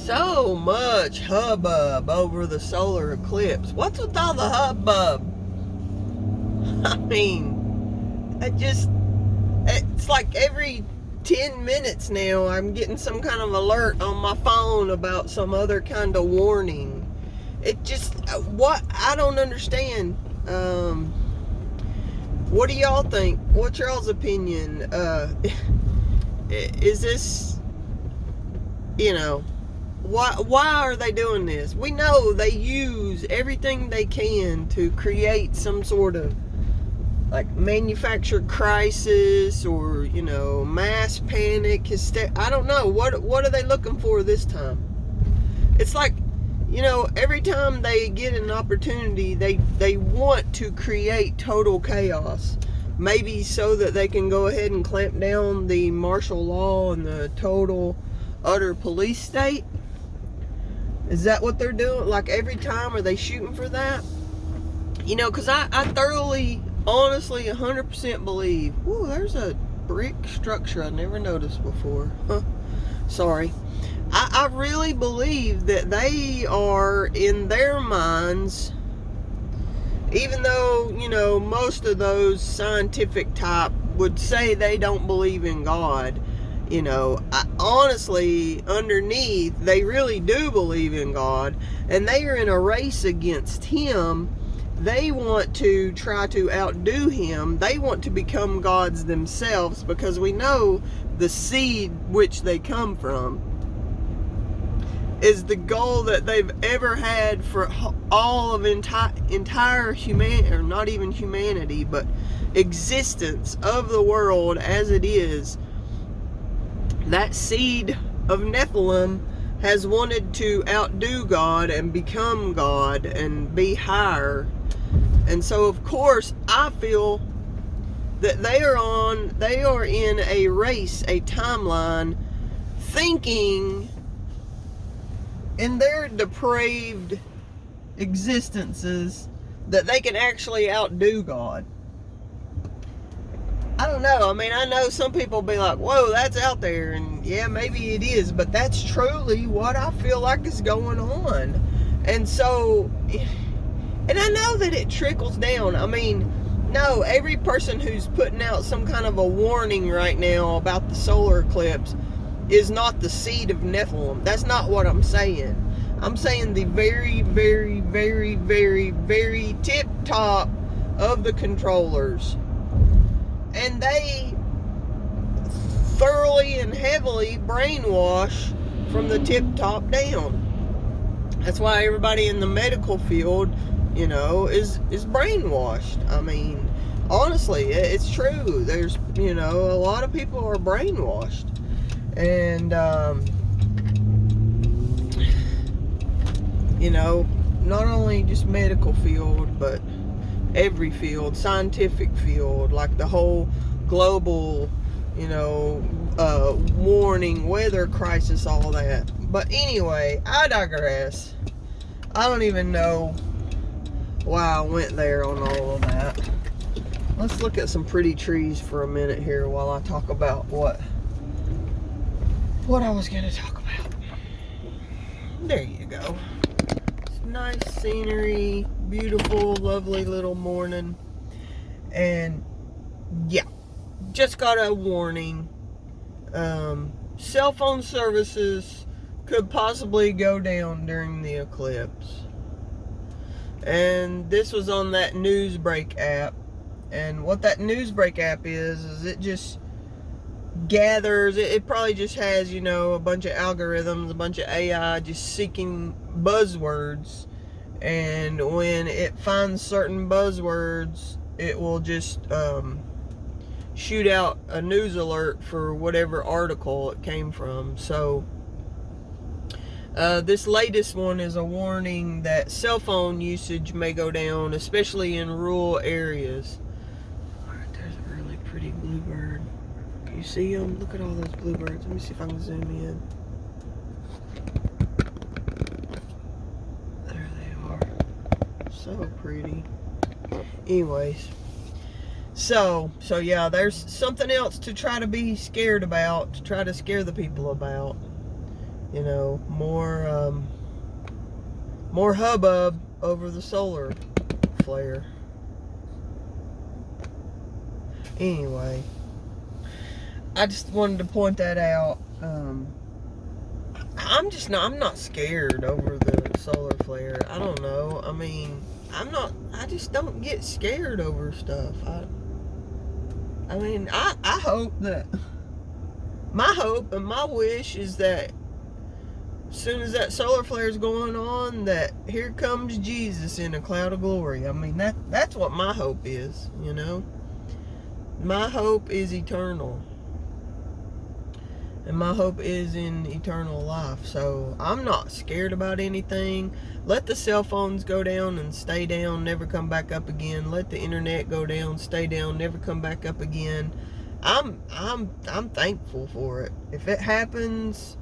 So much hubbub over the solar eclipse. What's with all the hubbub? I mean, it's like every 10 minutes now I'm getting some kind of alert on my phone about some other kind of warning. I don't understand. What do y'all think? What's y'all's opinion? Is this, why are they doing this? We know they use everything they can to create some sort of like manufactured crisis or, mass panic, hysteria. I don't know. What are they looking for this time? It's like, every time they get an opportunity, they want to create total chaos. Maybe so that they can go ahead and clamp down the martial law and the total, utter police state. Is that what they're doing? Like every time, are they shooting for that? Because I thoroughly, honestly, 100% believe. Ooh, there's a brick structure I never noticed before. Sorry. I really believe that they are, in their minds, even though, most of those scientific type would say they don't believe in God, honestly, underneath, they really do believe in God, and they are in a race against Him. They want to try to outdo Him. They want to become gods themselves, because we know the seed which they come from is the goal that they've ever had for all of entire humanity, or not even humanity, but existence of the world as it is. That seed of Nephilim has wanted to outdo God and become God and be higher. And so, of course, I feel that they are in a race, a timeline, thinking in their depraved existences that they can actually outdo God. I don't know. I mean, I know some people be like, whoa, that's out there. And yeah, maybe it is. But that's truly what I feel like is going on. And so, and I know that it trickles down. I mean, no, every person who's putting out some kind of a warning right now about the solar eclipse is not the seed of Nephilim. That's not what I'm saying. I'm saying the very, very, very, very, very tip top of the controllers. And they thoroughly and heavily brainwash from the tip top down. That's why everybody in the medical field, is brainwashed. I mean, honestly, it's true. There's, a lot of people are brainwashed. And, not only just medical field, but every field, scientific field, like the whole global, warning, weather crisis, all that. But anyway, I digress. I don't even know why I went there on all of that. Let's look at some pretty trees for a minute here while I talk about what I was going to talk about. There you go. It's nice scenery, beautiful, lovely little morning. And yeah, just got a warning. Cell phone services could possibly go down during the eclipse. And this was on that Newsbreak app. And what that Newsbreak app is it just gathers, it probably just has, a bunch of algorithms, a bunch of AI just seeking buzzwords. And when it finds certain buzzwords, it will just shoot out a news alert for whatever article it came from. So this latest one is a warning that cell phone usage may go down, especially in rural areas. Alright, there's a really pretty bluebird. You see them? Look at all those bluebirds. Let me see if I can zoom in. There they are. So pretty. Anyways. So yeah, there's something else to try to be scared about, to try to scare the people about. more hubbub over the solar flare. Anyway, I just wanted to point that out. I'm not scared over the solar flare. I don't know. I mean, I just don't get scared over stuff. I hope that, my hope and my wish is that as soon as that solar flare is going on, that here comes Jesus in a cloud of glory. I mean, that's what my hope is, My hope is eternal. And my hope is in eternal life. So I'm not scared about anything. Let the cell phones go down and stay down, never come back up again. Let the internet go down, stay down, never come back up again. I'm thankful for it. If it happens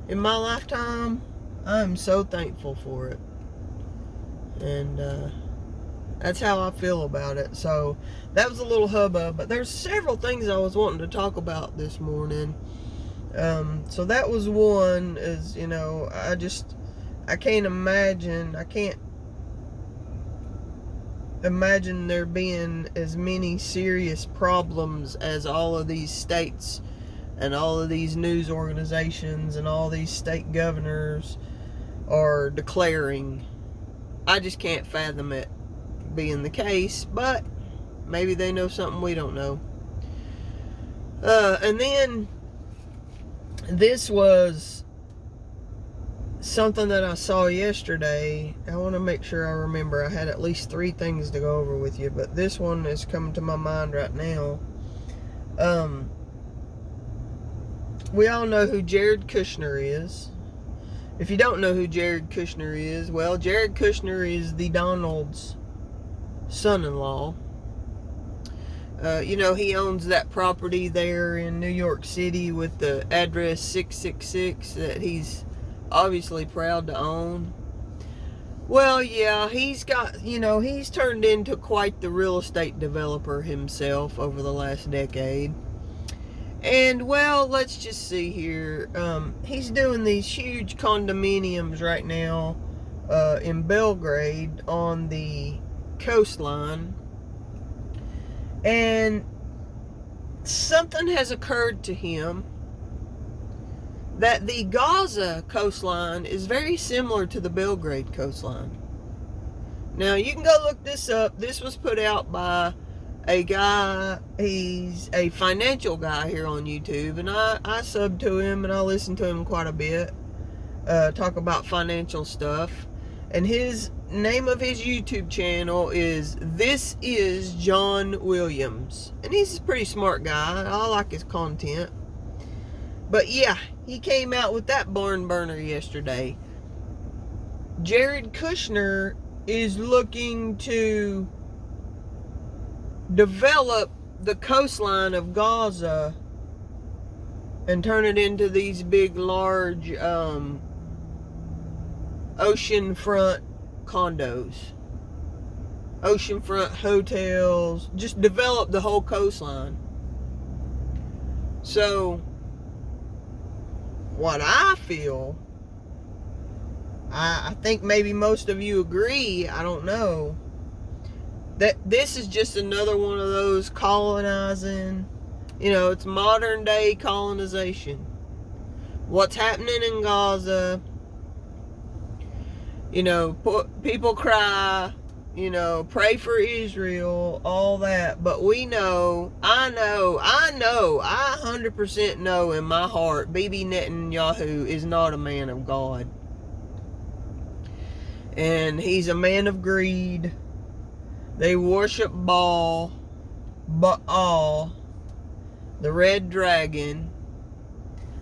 in my lifetime, I'm so thankful for it. And that's how I feel about it. So that was a little hubbub, but there's several things I was wanting to talk about this morning. So that was one, is, I can't imagine there being as many serious problems as all of these states and all of these news organizations and all these state governors are declaring. I just can't fathom it being the case, but maybe they know something we don't know. And then this was something that I saw yesterday. I want to make sure I remember. I had at least 3 things to go over with you, but this one is coming to my mind right now. We all know who Jared Kushner is. If you don't know who Jared Kushner is, well, Jared Kushner is the Donald's son-in-law. He owns that property there in New York City with the address 666 that he's obviously proud to own. Well, yeah, he's turned into quite the real estate developer himself over the last decade. And, well, let's just see here. He's doing these huge condominiums right now in Belgrade on the coastline. And something has occurred to him that the Gaza coastline is very similar to the Belgrade coastline. Now, you can go look this up. This was put out by a guy. He's a financial guy here on YouTube, and I sub to him and I listen to him quite a bit, talk about financial stuff. And his name of his YouTube channel is This Is John Williams. And he's a pretty smart guy. I like his content. But yeah, he came out with that barn burner yesterday. Jared Kushner is looking to develop the coastline of Gaza and turn it into these big, large oceanfront condos, oceanfront hotels, just develop the whole coastline. So what I feel, I think maybe most of you agree, I don't know, that this is just another one of those colonizing, it's modern day colonization. What's happening in Gaza, people cry, pray for Israel, all that. But we know, I 100% know in my heart, Bibi Netanyahu is not a man of God. And he's a man of greed. They worship Baal, the red dragon.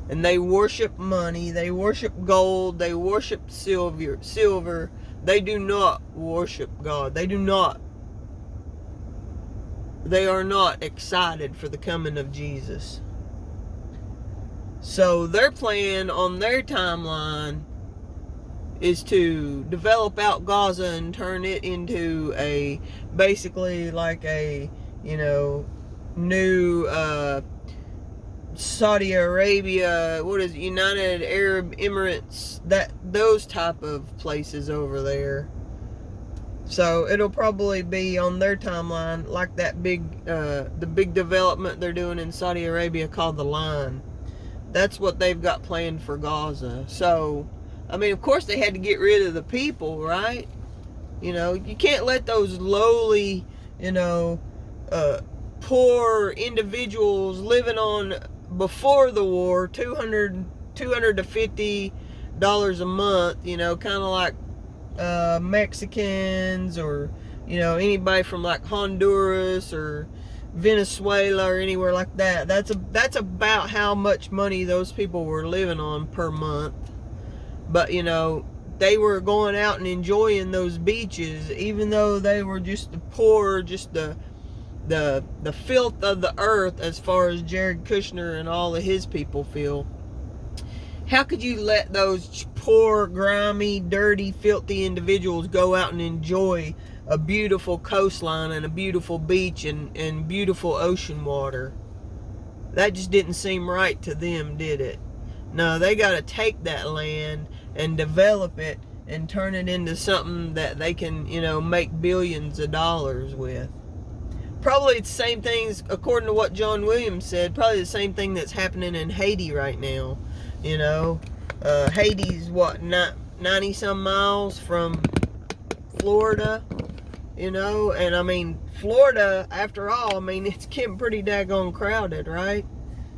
And they worship money, they worship gold, they worship silver. They do not worship God. They are not excited for the coming of Jesus. So their plan on their timeline is to develop out Gaza and turn it into basically like a, new Saudi Arabia, what is it, United Arab Emirates, those type of places over there. So it'll probably be on their timeline like that the big development they're doing in Saudi Arabia called the Line. That's what they've got planned for Gaza. So, I mean, of course they had to get rid of the people, right? You can't let those lowly, poor individuals living on, before the war, $200 to $50 a month, kind of like Mexicans, or anybody from like Honduras or Venezuela or anywhere like that. That's about how much money those people were living on per month. But they were going out and enjoying those beaches, even though they were just the poor, just the filth of the earth, as far as Jared Kushner and all of his people feel. How could you let those poor, grimy, dirty, filthy individuals go out and enjoy a beautiful coastline and a beautiful beach and beautiful ocean water? That just didn't seem right to them, did it? No, they got to take that land and develop it and turn it into something that they can, make billions of dollars with. Probably the same things, according to what John Williams said, probably the same thing that's happening in Haiti right now. Haiti's, 90 some miles from Florida, and I mean, Florida, after all, I mean, it's getting pretty daggone crowded, right?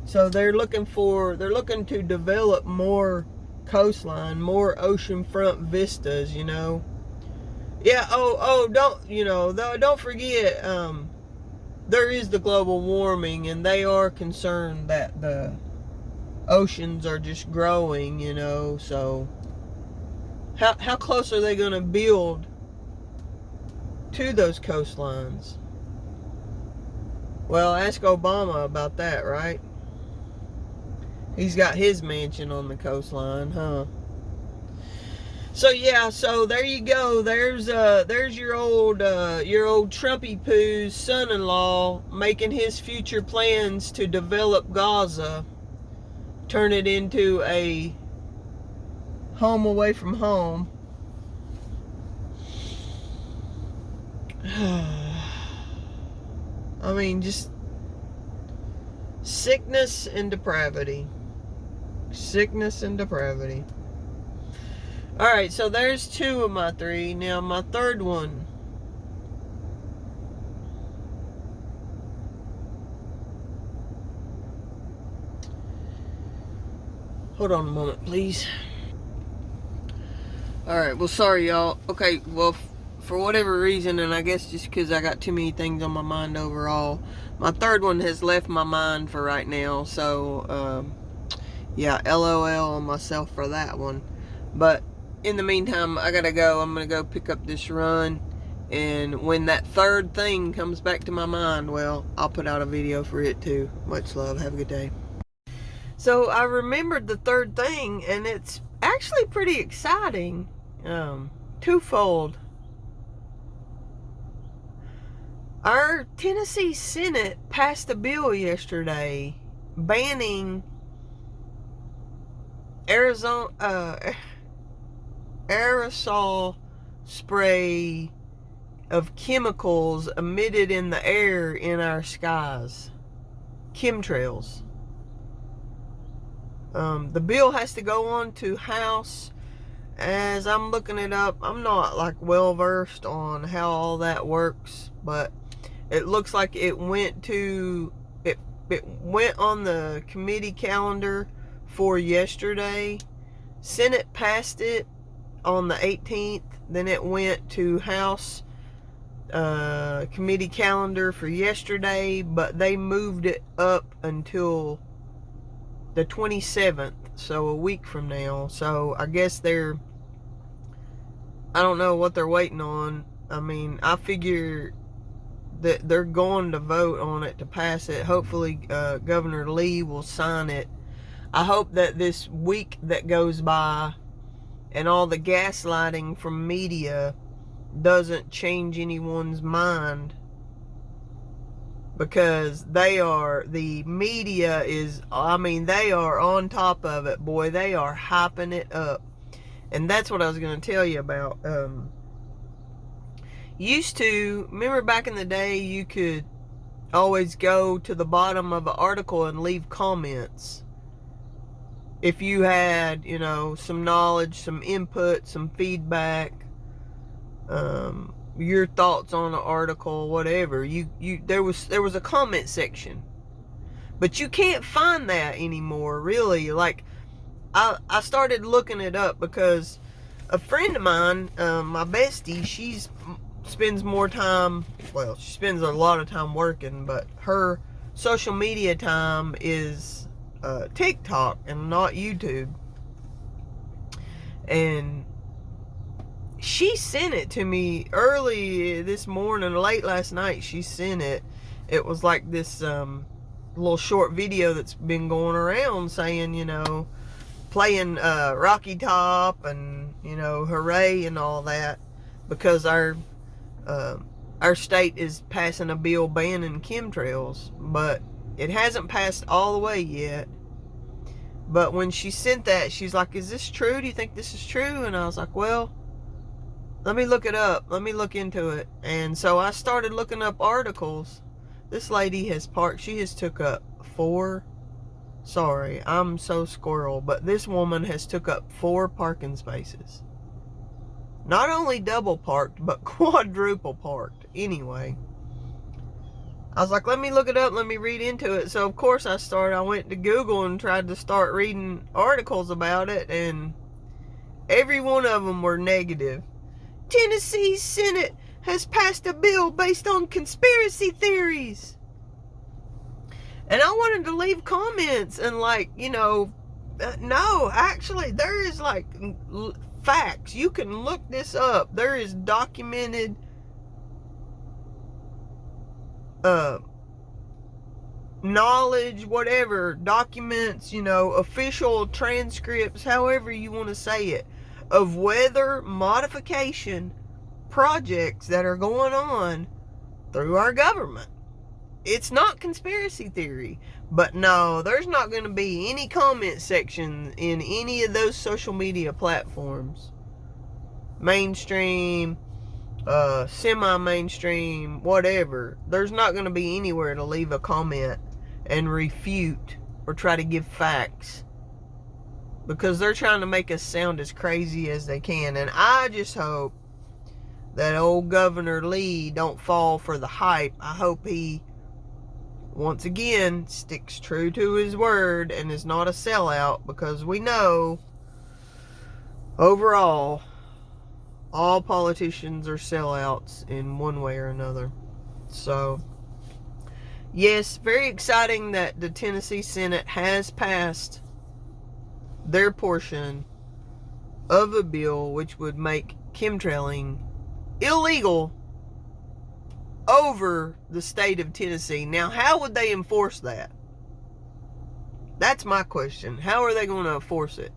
So they're looking to develop more coastline, more oceanfront vistas, Yeah, don't forget, there is the global warming, and they are concerned that the oceans are just growing, so how close are they going to build to those coastlines? Well, ask Obama about that, right? He's got his mansion on the coastline, huh? So yeah, so there you go. There's your old Trumpy Poo's son-in-law making his future plans to develop Gaza, turn it into a home away from home. I mean, just sickness and depravity. Sickness and depravity. Alright, so there's 2 of my 3. Now, my third one. Hold on a moment, please. Alright, well, sorry, y'all. Okay, well, for whatever reason, and I guess just because I got too many things on my mind overall, my third one has left my mind for right now. So, yeah, LOL on myself for that one. But in the meantime, I gotta go. I'm gonna go pick up this run, and when that third thing comes back to my mind, well, I'll put out a video for it too. Much love. Have a good day. So I remembered the third thing, and it's actually pretty exciting. Twofold. Our Tennessee Senate passed a bill yesterday banning aerosol spray of chemicals emitted in the air in our skies. Chemtrails. The bill has to go on to House. As I'm looking it up, I'm not like well versed on how all that works, but it looks like it went on the committee calendar for yesterday. Senate passed it on the 18th. Then it went to House committee calendar for yesterday, but they moved it up until the 27th, so a week from now. So I guess I don't know what they're waiting on. I mean, I figure that they're going to vote on it to pass it. Hopefully Governor Lee will sign it. I hope that this week that goes by and all the gaslighting from media doesn't change anyone's mind because the media is, I mean, they are on top of it, boy. They are hyping it up. And that's what I was going to tell you about. Remember back in the day, you could always go to the bottom of an article and leave comments. If you had, some knowledge, some input, some feedback, your thoughts on an article, whatever, there was a comment section. But you can't find that anymore, really. Like, I started looking it up because a friend of mine, my bestie, she spends a lot of time working, but her social media time is TikTok and not YouTube. And she sent it to me early this morning, late last night. She sent it. It was like this little short video that's been going around saying, playing Rocky Top and, hooray and all that, because our state is passing a bill banning chemtrails, but it hasn't passed all the way yet. But when she sent that, she's like, is this true? Do you think this is true? And I was like, well, let me look it up. Let me look into it. And so I started looking up articles. This lady she has took up sorry, I'm so squirrel, but this woman has took up 4 parking spaces. Not only double parked, but quadruple parked. Anyway, I was like, let me look it up, let me read into it. So of course I went to Google and tried to start reading articles about it, and every one of them were negative. Tennessee Senate has passed a bill based on conspiracy theories. And I wanted to leave comments and no, actually there is facts. You can look this up. There is documented knowledge, whatever, documents, official transcripts, however you want to say it, of weather modification projects that are going on through our government. It's not conspiracy theory. But no, there's not going to be any comment section in any of those social media platforms. Mainstream, semi-mainstream, whatever. There's not going to be anywhere to leave a comment and refute or try to give facts, because they're trying to make us sound as crazy as they can. And I just hope that old Governor Lee don't fall for the hype. I hope he, once again, sticks true to his word and is not a sellout, because we know overall all politicians are sellouts in one way or another. So yes, very exciting that the Tennessee Senate has passed their portion of a bill which would make chemtrailing illegal over the state of Tennessee. Now, how would they enforce that? That's my question. How are they going to enforce it?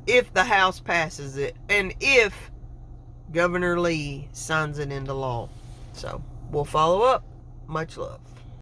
If the House passes it, and if Governor Lee signs it into law. So, we'll follow up. Much love.